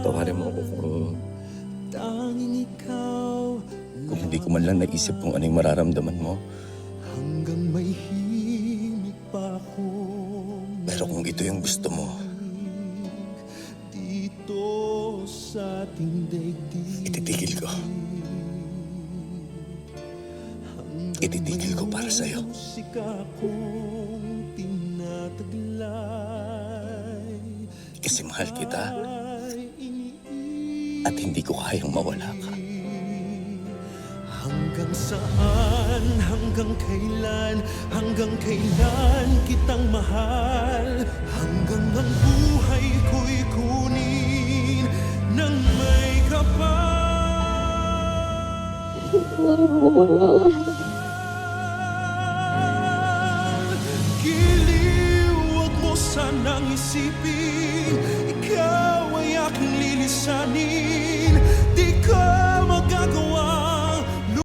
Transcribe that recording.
Patawarin mo ako kung hindi ko man lang naisip kung ano yung mararamdaman mo. Hanggang may himig pa ako. Pero kung ito yung gusto mo, Dito sa ating daigdig. ititigil ko. Ititigil ko para sa'yo. Musika kong tinataglay. Kasi mahal kita at hindi ko kayang mawala ka. Hanggang saan, hanggang kailan kitang mahal. Hanggang ang buhay ko'y kunin ng may kapal. Giliw, huwag mo sanang isipin, ikaw ay aking lilisanin.